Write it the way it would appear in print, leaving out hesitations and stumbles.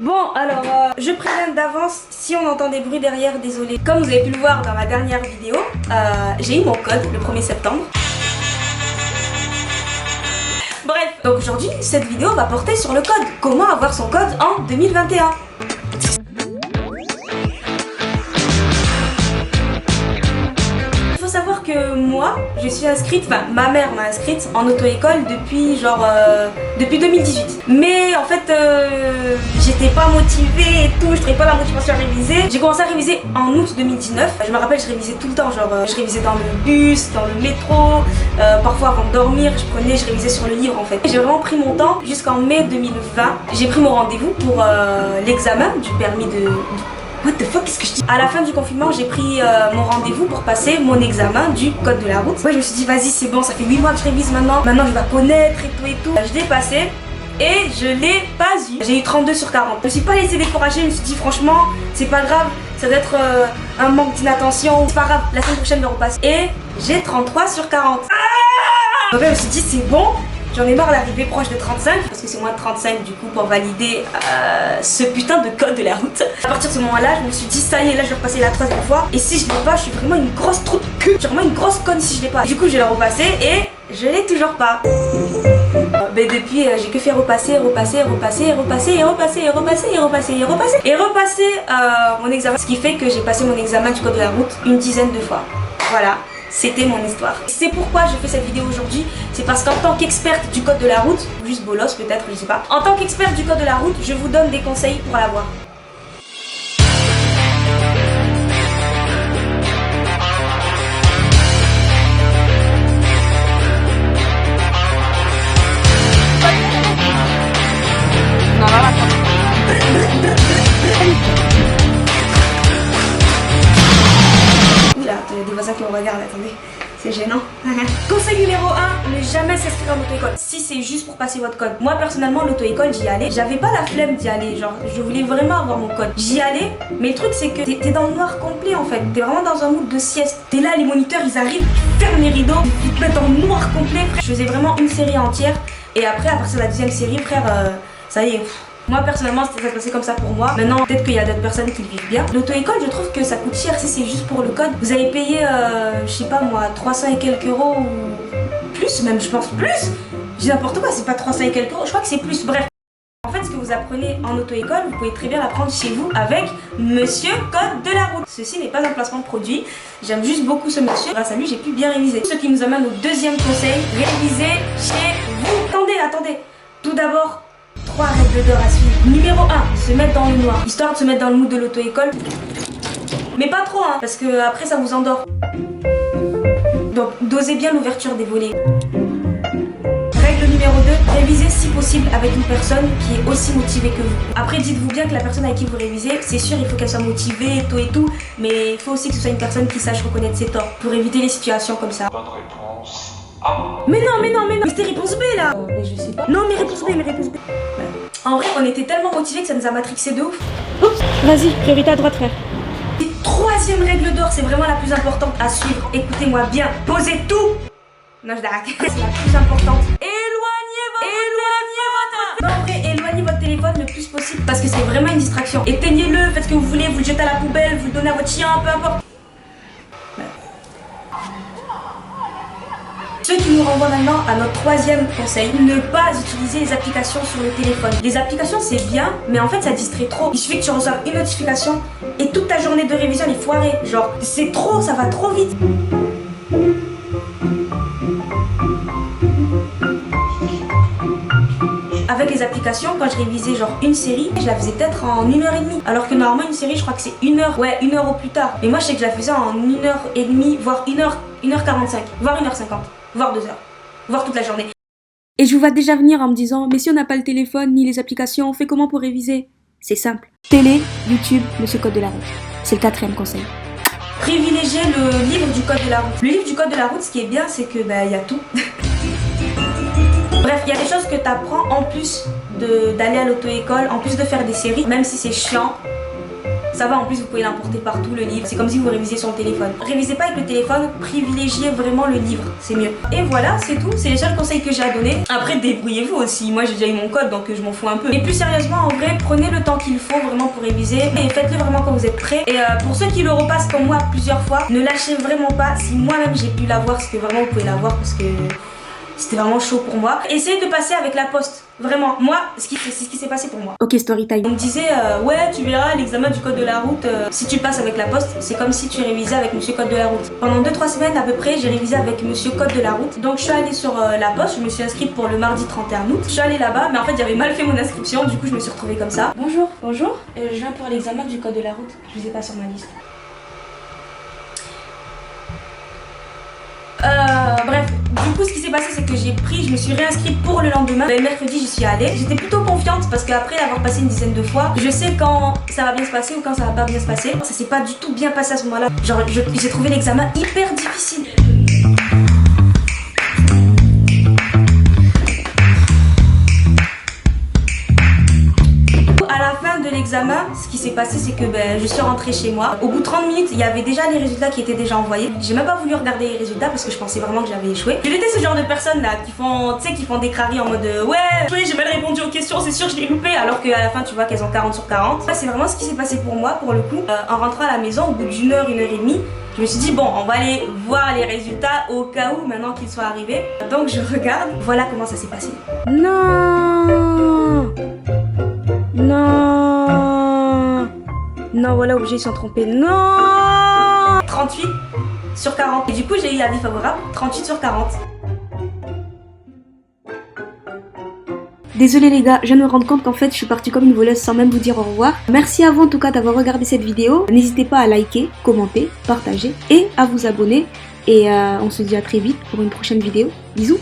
Bon, alors, je préviens d'avance, si on entend des bruits derrière, désolé. Comme vous avez pu le voir dans ma dernière vidéo, j'ai eu mon code le 1er septembre. Bref, donc aujourd'hui, cette vidéo va porter sur le code. Comment avoir son code en 2021. Il faut savoir que moi, je suis inscrite, enfin ma mère m'a inscrite en auto-école depuis depuis 2018. Mais en fait, j'étais pas motivée et tout, je trouvais pas la motivation à réviser. J'ai commencé à réviser en août 2019. Je me rappelle, je révisais tout le temps, je révisais dans le bus, dans le métro, parfois avant de dormir, je révisais sur le livre en fait. J'ai vraiment pris mon temps jusqu'en mai 2020. J'ai pris mon rendez-vous pour l'examen du permis de... What the fuck, qu'est-ce que je dis? À la fin du confinement, j'ai pris mon rendez-vous pour passer mon examen du code de la route. Ouais, je me suis dit, vas-y, c'est bon, ça fait 8 mois que je révise maintenant. Maintenant, je vais connaître et tout et tout. Je l'ai passé et je l'ai pas eu. J'ai eu 32 sur 40. Je me suis pas laissé décourager, je me suis dit, franchement, c'est pas grave. Ça doit être un manque d'inattention. C'est pas grave, la semaine prochaine, je vais repasser. Et j'ai 33 sur 40. Donc là, je me suis dit, c'est bon. J'en ai marre d'arriver proche de 35 parce que c'est moins de 35 du coup pour valider ce putain de code de la route. À partir de ce moment-là, je me suis dit ça y est, là je vais repasser la 3e fois et si je l'ai pas, je suis vraiment une grosse trou de cul. Je suis vraiment une grosse conne si je l'ai pas. Du coup, je vais la repasser et je l'ai toujours pas. Mais depuis, j'ai que fait repasser mon examen. Ce qui fait que j'ai passé mon examen du code de la route une dizaine de fois. Voilà. C'était mon histoire. C'est pourquoi je fais cette vidéo aujourd'hui. C'est parce qu'en tant qu'experte du code de la route, ou juste bolos peut-être, je sais pas. En tant qu'experte du code de la route, je vous donne des conseils pour l'avoir. Il y a des voisins qui me regardent, attendez, c'est gênant. Conseil numéro 1, ne jamais s'inscrire en auto-école. Si c'est juste pour passer votre code. Moi personnellement, l'auto-école, j'y allais. J'avais pas la flemme d'y aller, genre je voulais vraiment avoir mon code. J'y allais, mais le truc c'est que t'es dans le noir complet en fait. T'es vraiment dans un mood de sieste. T'es là, les moniteurs ils arrivent, ils ferment les rideaux, ils te mettent en noir complet. Je faisais vraiment une série entière. Et après, à partir de la deuxième série, frère, ça y est. Moi personnellement ça s'est passé comme ça pour moi. Maintenant peut-être qu'il y a d'autres personnes qui le vivent bien. L'auto-école je trouve que ça coûte cher si c'est juste pour le code. Vous allez payer je sais pas moi 300 et quelques euros ou plus même, je pense plus. Je dis n'importe quoi, c'est pas 300 et quelques euros, je crois que c'est plus. Bref. En fait ce que vous apprenez en auto-école, vous pouvez très bien l'apprendre chez vous avec Monsieur Code de la route. Ceci n'est pas un placement de produit. J'aime juste beaucoup ce monsieur. Grâce à lui j'ai pu bien réviser. Ce qui nous amène au deuxième conseil. Réviser chez vous. Attendez. Tout d'abord, 3 règles d'or à suivre. Numéro 1, se mettre dans le noir. Histoire de se mettre dans le mood de l'auto-école. Mais pas trop, hein, parce que après ça vous endort. Donc, dosez bien l'ouverture des volets. Règle numéro 2, révisez si possible avec une personne qui est aussi motivée que vous. Après, dites-vous bien que la personne avec qui vous révisez, c'est sûr, il faut qu'elle soit motivée, et tout, mais il faut aussi que ce soit une personne qui sache reconnaître ses torts pour éviter les situations comme ça. Bonne réponse. Ah. Mais non, mais c'était réponse B là. Mais je sais pas. Non, mais réponse B. En vrai, on était tellement motivés que ça nous a matrixé de ouf. Oups, vas-y, priorité à droite, frère. Et 3e règle d'or, c'est vraiment la plus importante à suivre. Écoutez-moi bien, posez tout. Non, je l'arrête. C'est la plus importante. Éloignez votre téléphone. Non, en vrai, éloignez votre téléphone le plus possible parce que c'est vraiment une distraction. Éteignez-le, faites ce que vous voulez, vous le jetez à la poubelle, vous le donnez à votre chien, peu importe. Ce qui nous renvoie maintenant à notre 3e conseil, ne pas utiliser les applications sur le téléphone. Les applications c'est bien, mais en fait ça distrait trop. Il suffit que tu reçoives une notification et toute ta journée de révision elle est foirée. Genre c'est trop, ça va trop vite. Avec les applications, quand je révisais genre une série, je la faisais peut-être en 1h30. Alors que normalement une série je crois que c'est 1 heure, ouais 1 heure au plus tard. Mais moi je sais que je la faisais en 1h30, voire 1h45, voire 1h50. Voire 2 heures, voire toute la journée. Et je vous vois déjà venir en me disant, mais si on n'a pas le téléphone ni les applications, on fait comment pour réviser? C'est simple. Télé, YouTube, Monsieur Code de la route. C'est le 4e conseil. Privilégiez le livre du code de la route. Le livre du code de la route, ce qui est bien, c'est que il y a tout. Bref, il y a des choses que tu apprends en plus d'aller à l'auto-école, en plus de faire des séries, même si c'est chiant. Ça va, en plus vous pouvez l'emporter partout le livre. C'est comme si vous révisez sur le téléphone. Révisez pas avec le téléphone, privilégiez vraiment le livre, c'est mieux. Et voilà, c'est tout, c'est les seuls conseils que j'ai à donner. Après débrouillez-vous aussi, moi j'ai déjà eu mon code donc je m'en fous un peu. Mais plus sérieusement, en vrai, prenez le temps qu'il faut vraiment pour réviser et faites-le vraiment quand vous êtes prêts. Et pour ceux qui le repassent comme moi plusieurs fois, ne lâchez vraiment pas. Si moi-même j'ai pu l'avoir, c'est que vraiment vous pouvez l'avoir parce que c'était vraiment chaud pour moi. Essayez de passer avec la poste. Vraiment, moi, c'est ce qui s'est passé pour moi. Ok, story time. On me disait, ouais, tu verras l'examen du code de la route, si tu passes avec la poste, c'est comme si tu révisais avec monsieur code de la route. Pendant 2-3 semaines à peu près, j'ai révisé avec monsieur code de la route. Donc je suis allée sur la poste, je me suis inscrite pour le mardi 31 août. Je suis allée là-bas, mais en fait j'avais mal fait mon inscription, du coup je me suis retrouvée comme ça. Bonjour, bonjour, je viens pour l'examen du code de la route. Je vous ai pas sur ma liste. Bref, du coup ce qui s'est passé c'est que je me suis réinscrite pour le lendemain. Le mercredi j'y suis allée. J'étais plutôt confiante parce qu'après l'avoir passé une dizaine de fois, je sais quand ça va bien se passer ou quand ça va pas bien se passer. Ça s'est pas du tout bien passé à ce moment-là. Genre j'ai trouvé l'examen hyper difficile. De l'examen, ce qui s'est passé c'est que je suis rentrée chez moi. Au bout de 30 minutes, il y avait déjà les résultats qui étaient déjà envoyés. J'ai même pas voulu regarder les résultats parce que je pensais vraiment que j'avais échoué. J'étais ce genre de personnes là qui font, tu sais, qui font des craries en mode ouais, j'ai mal répondu aux questions, c'est sûr je l'ai loupé, alors qu'à la fin tu vois qu'elles ont 40 sur 40. C'est vraiment ce qui s'est passé pour moi pour le coup. En rentrant à la maison, au bout d'une heure, une heure et demie, je me suis dit bon, on va aller voir les résultats au cas où maintenant qu'ils soient arrivés. Donc je regarde, voilà comment ça s'est passé. Non. Non. Non, voilà, obligé, ils sont trompés. Non. 38 sur 40. Et du coup, j'ai eu avis favorable, 38 sur 40. Désolée les gars, je viens de me rendre compte qu'en fait je suis partie comme une voleuse sans même vous dire au revoir. Merci à vous en tout cas d'avoir regardé cette vidéo. N'hésitez pas à liker, commenter, partager et à vous abonner. Et on se dit à très vite pour une prochaine vidéo. Bisous.